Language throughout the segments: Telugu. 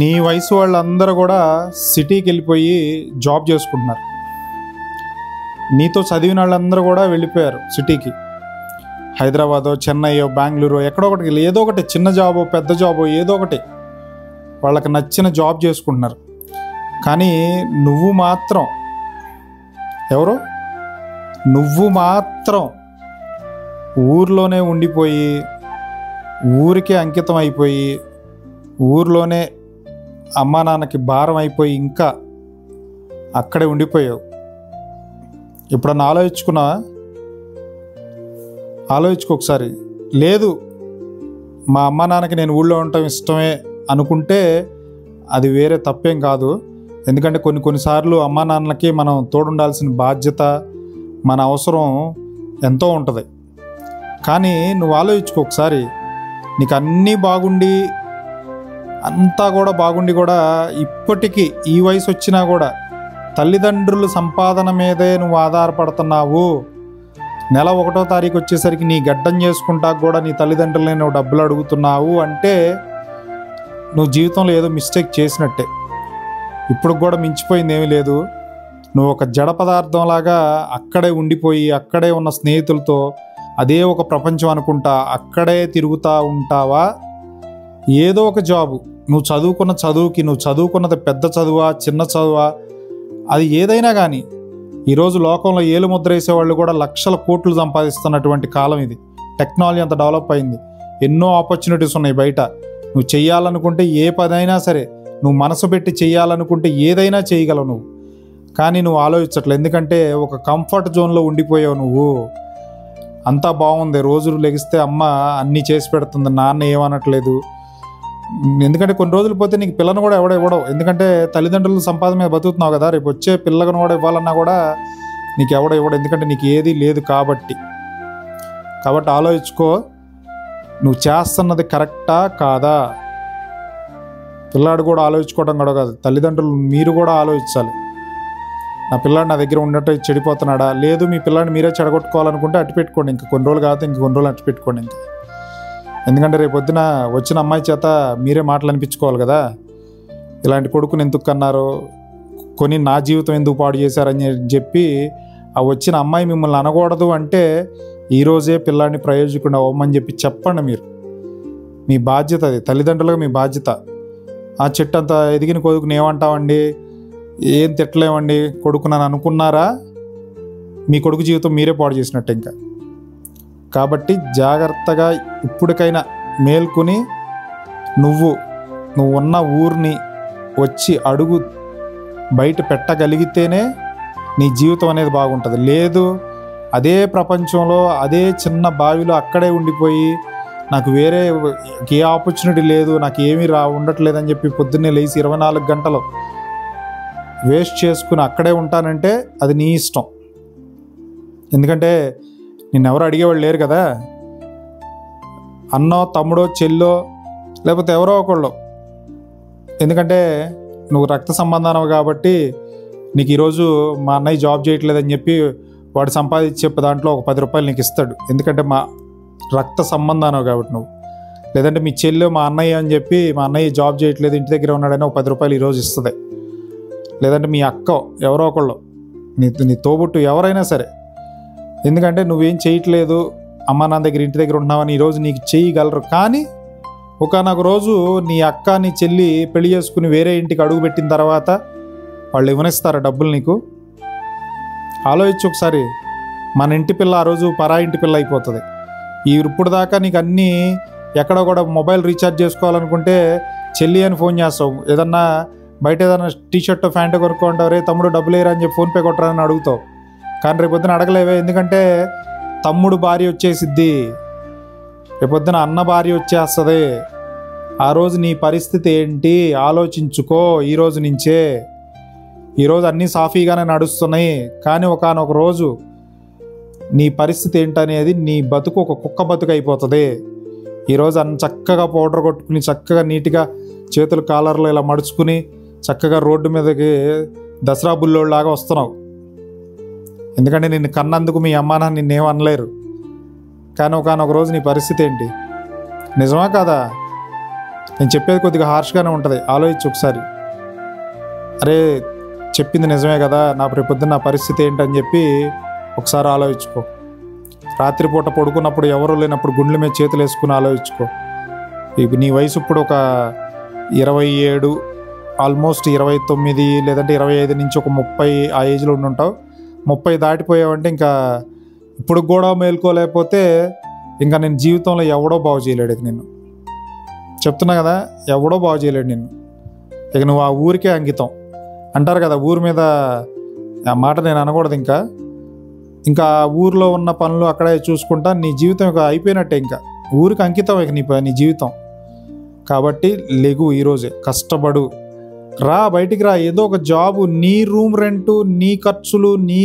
నీ వయసు వాళ్ళందరూ కూడా సిటీకి వెళ్ళిపోయి జాబ్ చేసుకుంటున్నారు. నీతో చదివిన వాళ్ళందరూ కూడా వెళ్ళిపోయారు సిటీకి. హైదరాబాదో, చెన్నైయో, బెంగళూరు, ఎక్కడో ఒకటి ఏదో ఒకటి చిన్న జాబో పెద్ద జాబో ఏదో ఒకటి వాళ్ళకి నచ్చిన జాబ్ చేసుకుంటున్నారు. కానీ నువ్వు మాత్రం నువ్వు మాత్రం ఊర్లోనే ఉండిపోయి, ఊరికే అంకితం అయిపోయి, ఊర్లోనే అమ్మా నాన్నకి భారం అయిపోయి ఇంకా అక్కడే ఉండిపోయావు. ఎప్పుడన్నా ఆలోచించుకో ఒకసారి. లేదు, మా అమ్మా నాన్నకి నేను ఊళ్ళో ఉండటం ఇష్టమే అనుకుంటే అది వేరే తప్పేం కాదు. ఎందుకంటే కొన్నిసార్లు అమ్మా నాన్నలకి మనం తోడుండాల్సిన బాధ్యత, మన అవసరం ఎంతో ఉంటుంది. కానీ నువ్వు ఆలోచించుకో ఒకసారి. నీకు అన్నీ బాగుండి, అంతా కూడా బాగుండి కూడా ఇప్పటికీ ఈ వయసు వచ్చినా కూడా తల్లిదండ్రుల సంపాదన మీదే నువ్వు ఆధారపడుతున్నావు. నెల 1వ తారీఖు వచ్చేసరికి నీ గడ్డం చేసుకుంటాక కూడా నీ తల్లిదండ్రులనే నువ్వు డబ్బులు అడుగుతున్నావు అంటే నువ్వు జీవితంలో ఏదో మిస్టేక్ చేసినట్టే. ఇప్పుడు కూడా మించిపోయింది ఏమీ లేదు. నువ్వు ఒక జడ పదార్థంలాగా అక్కడే ఉండిపోయి, అక్కడే ఉన్న స్నేహితులతో అదే ఒక ప్రపంచం అనుకుంటా అక్కడే తిరుగుతూ ఉంటావా? ఏదో ఒక జాబు, నువ్వు చదువుకున్న చదువుకి, నువ్వు చదువుకున్నది పెద్ద చదువా చిన్న చదువా, అది ఏదైనా కానీ ఈరోజు లోకంలో ఏలు ముద్ర వేసేవాళ్ళు కూడా లక్షల కోట్లు సంపాదిస్తున్నటువంటి కాలం ఇది. టెక్నాలజీ అంత డెవలప్ అయింది. ఎన్నో ఆపర్చునిటీస్ ఉన్నాయి బయట. నువ్వు చెయ్యాలనుకుంటే ఏ పదైనా సరే, నువ్వు మనసు పెట్టి చెయ్యాలనుకుంటే ఏదైనా చేయగలవు నువ్వు. కానీ నువ్వు ఆలోచించట్లేదు. ఎందుకంటే ఒక కంఫర్ట్ జోన్లో ఉండిపోయావు నువ్వు. అంతా బాగుంది, రోజులు లెగిస్తే అమ్మ అన్నీ చేసి పెడుతుంది, నాన్న ఏమనట్లేదు. ఎందుకంటే కొన్ని రోజులు పోతే నీకు పిల్లను కూడా ఇవ్వడం. ఎందుకంటే తల్లిదండ్రుల సంపాదన మీద బతుకుతున్నావు కదా. రేపు వచ్చే పిల్లను కూడా ఇవ్వాలన్నా కూడా నీకు ఇవ్వడం. ఎందుకంటే నీకు ఏది లేదు కాబట్టి ఆలోచించుకో. నువ్వు చేస్తున్నది కరెక్టా కాదా? పిల్లాడు కూడా ఆలోచించుకోవడం కూడా కాదు, తల్లిదండ్రులు మీరు కూడా ఆలోచించాలి. నా పిల్లాడు నా దగ్గర ఉన్నట్టు చెడిపోతున్నాడా? లేదు, మీ పిల్లాడిని మీరే చెడగొట్టుకోవాలనుకుంటే అట్టు పెట్టుకోండి. ఇంక కొన్ని రోజులు కాదు, ఇంక కొన్ని రోజులు అట్టు పెట్టుకోండి. ఇంక ఎందుకంటే రేపు పొద్దున వచ్చిన అమ్మాయి చేత మీరే మాటలు అనిపించుకోవాలి కదా. ఇలాంటి కొడుకుని ఎందుకు కన్నారో, కొని నా జీవితం ఎందుకు పాడు చేశారని చెప్పి ఆ వచ్చిన అమ్మాయి మిమ్మల్ని అనకూడదు అంటే ఈరోజే పిల్లాడిని ప్రయోజకుడు అవ్వమని చెప్పి చెప్పండి. మీ బాధ్యత అది, తల్లిదండ్రులుగా మీ బాధ్యత. ఆ చెట్టు అంతా ఎదిగిన కొడుకుని ఏమంటామండి, ఏం తిట్టలేమండి కొడుకు నన్ను అనుకున్నారా? మీ కొడుకు జీవితం మీరే పాడు చేసినట్టు. ఇంకా కాబట్టి జాగ్రత్తగా ఇప్పటికైనా మేల్కొని నువ్వు ఉన్న ఊరిని వచ్చి అడుగు బయట పెట్టగలిగితేనే నీ జీవితం అనేది బాగుంటుంది. లేదు, అదే ప్రపంచంలో అదే చిన్న బావిలో అక్కడే ఉండిపోయి నాకు వేరే ఏ ఆపర్చునిటీ లేదు, నాకు ఏమీ ఉండట్లేదని చెప్పి పొద్దున్నే లేచి 24 గంటలు వేస్ట్ చేసుకుని అక్కడే ఉంటానంటే అది నీ ఇష్టం. ఎందుకంటే నిన్నెవరు అడిగేవాళ్ళు లేరు కదా. అన్నో, తమ్ముడో, చెల్లో, లేకపోతే ఎవరో ఒకళ్ళు. ఎందుకంటే నువ్వు రక్త సంబంధానవు కాబట్టి నీకు ఈరోజు మా అన్నయ్య జాబ్ చేయట్లేదని చెప్పి వాడు సంపాదించే దాంట్లో ఒక 10 రూపాయలు నీకు ఇస్తాడు. ఎందుకంటే మా రక్త సంబంధానవు కాబట్టి నువ్వు. లేదంటే మీ చెల్లి మా అన్నయ్య అని చెప్పి మా అన్నయ్య జాబ్ చేయట్లేదు ఇంటి దగ్గర ఉన్నాడని ఒక 10 రూపాయలు ఈరోజు ఇస్తుంది. లేదంటే మీ అక్క, ఎవరో ఒకళ్ళు, నీ తోబుట్టు ఎవరైనా సరే. ఎందుకంటే నువ్వేం చేయట్లేదు, అమ్మ నాన్న దగ్గర ఇంటి దగ్గర ఉంటున్నావని ఈరోజు నీకు చేయగలరు. కానీ ఒకనొక రోజు నీ అక్క, నీ చెల్లి పెళ్లి చేసుకుని వేరే ఇంటికి అడుగు పెట్టిన తర్వాత వాళ్ళు ఇవ్వనిస్తారా డబ్బులు నీకు? ఆలోచించు ఒకసారి. మన ఇంటి పిల్ల ఆ రోజు పరా ఇంటి పిల్ల అయిపోతుంది. ఇప్పుడు దాకా నీకు అన్నీ ఎక్కడ కూడా మొబైల్ రీఛార్జ్ చేసుకోవాలనుకుంటే చెల్లి అని ఫోన్ చేస్తావు. ఏదన్నా బయట ఏదైనా టీషర్ట్ ప్యాంటు కొనుక్కుంటావు, రే తమ్ముడు డబ్బులు వేయరా అని చెప్పి ఫోన్పే కొట్టరాని అడుగుతావు. కానీ రేపొద్దున అడగలేవే. ఎందుకంటే తమ్ముడు భార్య వచ్చేసిద్ది, రేపొద్దున అన్న భార్య వచ్చేస్తుంది. ఆ రోజు నీ పరిస్థితి ఏంటి ఆలోచించుకో. ఈరోజు నుంచే. ఈరోజు అన్నీ సాఫీగానే నడుస్తున్నాయి, కానీ ఒకానొక రోజు నీ పరిస్థితి ఏంటనేది, నీ బతుకు ఒక కుక్క బతుకు అయిపోతుంది. ఈరోజు చక్కగా పౌడర్ కొట్టుకుని, చక్కగా నీట్గా చేతులు కాలర్లో ఇలా మడుచుకుని చక్కగా రోడ్డు మీదకి దసరా బుల్లోళ్ళలాగా వస్తున్నావు. ఎందుకంటే నిన్ను కన్నందుకు మీ అమ్మ నాన్న నిన్నేమనలేరు. కానీ ఒకనొక రోజు నీ పరిస్థితి ఏంటి? నిజమా కాదా? నేను చెప్పేది కొద్దిగా హార్ష్గానే ఉంటుంది, ఆలోచించు ఒకసారి. అరే చెప్పింది నిజమే కదా, నా రేపొద్దున నా పరిస్థితి ఏంటని చెప్పి ఒకసారి ఆలోచించుకో. రాత్రిపూట పడుకున్నప్పుడు ఎవరు లేనప్పుడు గుండెల మీద చేతులు వేసుకుని ఆలోచించుకో. ఇప్పుడు నీ వయసు ఇప్పుడు ఒక 27, ఆల్మోస్ట్ 29 లేదంటే 25 నుంచి ఒక 30 ఆ ఏజ్లో ఉండుంటావు. 30 దాటిపోయావంటే ఇంకా ఇప్పుడు కూడా మేల్కోలేకపోతే ఇంకా నేను జీవితంలో ఎవడో బాగు చేయలేడు. నిన్ను చెప్తున్నా కదా, ఎవడో బాగు చేయలేడు నిన్ను. ఇక నువ్వు ఆ ఊరికే అంకితం అంటారు కదా, ఊరి మీద ఆ మాట నేను అనకూడదు. ఇంకా ఆ ఊరిలో ఉన్న పనులు అక్కడే చూసుకుంటా నీ జీవితం ఇక అయిపోయినట్టే. ఇంకా ఊరికి అంకితం ఇక నీ జీవితం. కాబట్టి లెగు, ఈరోజే కష్టపడు, రా బయటికి రా. ఏదో ఒక జాబు, నీ రూమ్ రెంటు, నీ ఖర్చులు, నీ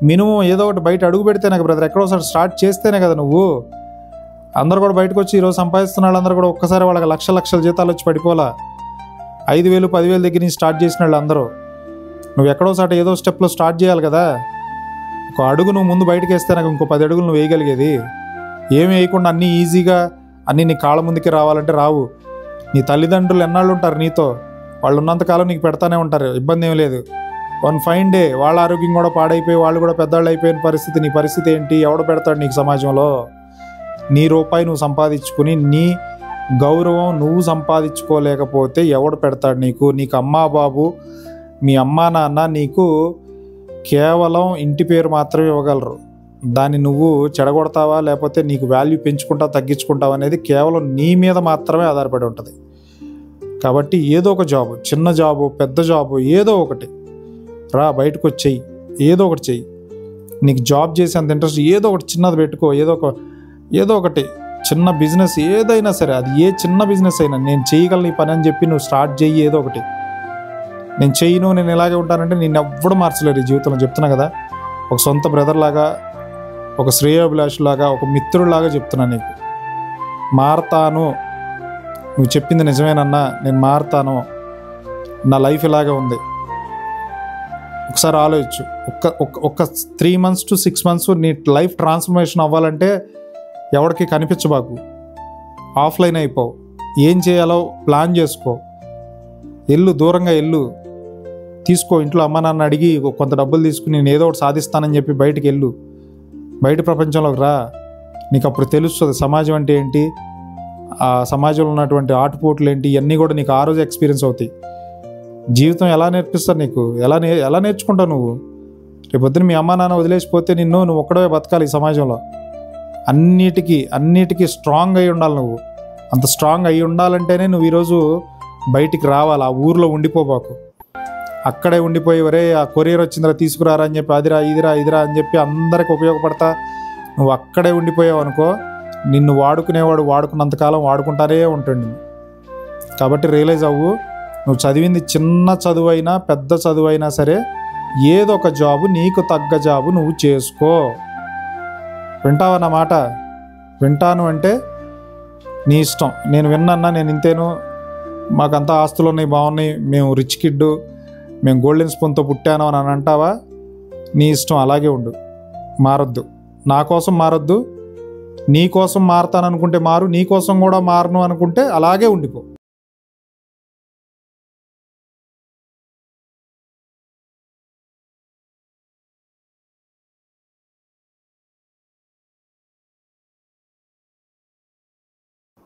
మినిమం ఏదో ఒకటి బయట అడుగు పెడితేనే కదా బ్రదర్, ఎక్కడో ఒకసారి స్టార్ట్ చేస్తేనే కదా నువ్వు. అందరు కూడా బయటకు వచ్చి ఈరోజు సంపాదిస్తున్న వాళ్ళందరూ కూడా ఒక్కసారి వాళ్ళకి లక్షల జీతాలు వచ్చి పడిపోలా. 5,000, 10,000 దగ్గర నుంచి స్టార్ట్ చేసిన వాళ్ళు అందరూ. నువ్వు ఎక్కడోసారి ఏదో స్టెప్లో స్టార్ట్ చేయాలి కదా. ఒక అడుగు నువ్వు ముందు బయటకు వేస్తే నాకు ఇంకో 10 అడుగులు నువ్వు వేయగలిగేది. ఏమి వేయకుండా అన్నీ ఈజీగా అన్నీ నీ కాళ్ళ ముందుకి రావాలంటే రావు. నీ తల్లిదండ్రులు ఎన్నాళ్ళు ఉంటారు నీతో, వాళ్ళు ఉన్నంతకాలం నీకు పెడతానే ఉంటారు, ఇబ్బంది ఏం లేదు. వన్ ఫైన్ డే వాళ్ళ ఆరోగ్యం కూడా పాడైపోయి వాళ్ళు కూడా పెద్దవాళ్ళు అయిపోయిన పరిస్థితి, నీ పరిస్థితి ఏంటి? ఎవడు పెడతాడు నీకు సమాజంలో? నీ రూపాయి నువ్వు సంపాదించుకుని నీ గౌరవం నువ్వు సంపాదించుకోలేకపోతే ఎవడు పెడతాడు నీకు? నీకు అమ్మా బాబు, మీ అమ్మా నాన్న నీకు కేవలం ఇంటి పేరు మాత్రమే ఇవ్వగలరు. దాన్ని నువ్వు చెడగొడతావా లేకపోతే నీకు వాల్యూ పెంచుకుంటావా తగ్గించుకుంటావా అనేది కేవలం నీ మీద మాత్రమే ఆధారపడి ఉంటుంది. కాబట్టి ఏదో ఒక జాబు, చిన్న జాబు పెద్ద జాబు ఏదో ఒకటి రా, బయటకు వచ్చేయి, ఏదో ఒకటి చెయ్యి. నీకు జాబ్ చేసేంత ఇంట్రెస్ట్ ఏదో ఒకటి చిన్నది పెట్టుకో. ఏదో ఒకటి చిన్న బిజినెస్ ఏదైనా సరే, అది ఏ చిన్న బిజినెస్ అయినా నేను చేయగలను ఈ పని అని చెప్పి నువ్వు స్టార్ట్ చెయ్యి. ఏదో ఒకటి నేను చెయ్యను, నేను ఇలాగే ఉంటానంటే నేను ఎవ్వడు మార్చలేరు ఈ జీవితంలో. చెప్తున్నా కదా, ఒక సొంత బ్రదర్ లాగా, ఒక శ్రేయోభిలాష్ లాగా, ఒక మిత్రుడిలాగా చెప్తున్నా నీకు. మారతాను, నువ్వు చెప్పింది నిజమేనన్నా, నేను మారతాను, నా లైఫ్ ఇలాగే ఉంది. ఒకసారి ఆలోచించు. ఒక 3 months to 6 months నీ లైఫ్ ట్రాన్స్ఫర్మేషన్ అవ్వాలంటే ఎవరికి కనిపించబాకు, ఆఫ్లైన్ అయిపోవు. ఏం చేయాలో ప్లాన్ చేసుకో, దూరంగా తీసుకో. ఇంట్లో అమ్మ నాన్న అడిగి కొంత డబ్బులు తీసుకుని నేను ఏదో ఒకటి సాధిస్తానని చెప్పి బయటికి బయట ప్రపంచంలోకి రా. నీకు అప్పుడు తెలుస్తుంది సమాజం అంటే ఏంటి, ఆ సమాజంలో ఉన్నటువంటి ఆటుపోట్లు ఏంటి, ఇవన్నీ కూడా నీకు ఆ రోజు ఎక్స్పీరియన్స్ అవుతాయి. జీవితం ఎలా నేర్పిస్తారు నీకు, ఎలా నేర్చుకుంటావు నువ్వు? రేపొద్దున మీ అమ్మ నాన్న వదిలేసిపోతే నువ్వు ఒక్కడే బతకాలి ఈ సమాజంలో. అన్నిటికీ స్ట్రాంగ్ అయి ఉండాలి నువ్వు. అంత స్ట్రాంగ్ అయి ఉండాలంటేనే నువ్వు ఈరోజు బయటికి రావాలి. ఆ ఊర్లో ఉండిపోబాకు. అక్కడే ఉండిపోయేవరే ఆ కొరియర్ వచ్చిందిరా తీసుకురారా అని చెప్పి అదిరా ఇదిరా అని చెప్పి అందరికి ఉపయోగపడతా నువ్వు అక్కడే ఉండిపోయావు అనుకో, నిన్ను వాడుకునేవాడు వాడుకున్నంతకాలం వాడుకుంటారే ఉంటుంది. కాబట్టి రియలైజ్ అవ్వు, నువ్వు చదివింది చిన్న చదువైనా పెద్ద చదువైనా సరే ఏదో ఒక జాబు, నీకు తగ్గ జాబు నువ్వు చేసుకో. వింటావా నా మాట? వింటాను అంటే నీ ఇష్టం. నేను విన్నా, నేను ఇంతేను, మాకంతా ఆస్తులు ఉన్నాయి, బాగున్నాయి, మేము రిచ్ కిడ్, మేము గోల్డెన్ స్పూన్తో పుట్టాను అని అంటావా? నీ ఇష్టం, అలాగే ఉండు, మారొద్దు. నా కోసం మారొద్దు. నీ కోసం మారతాననుకుంటే మారు, నీ కోసం కూడా మారను అనుకుంటే అలాగే ఉండిపో.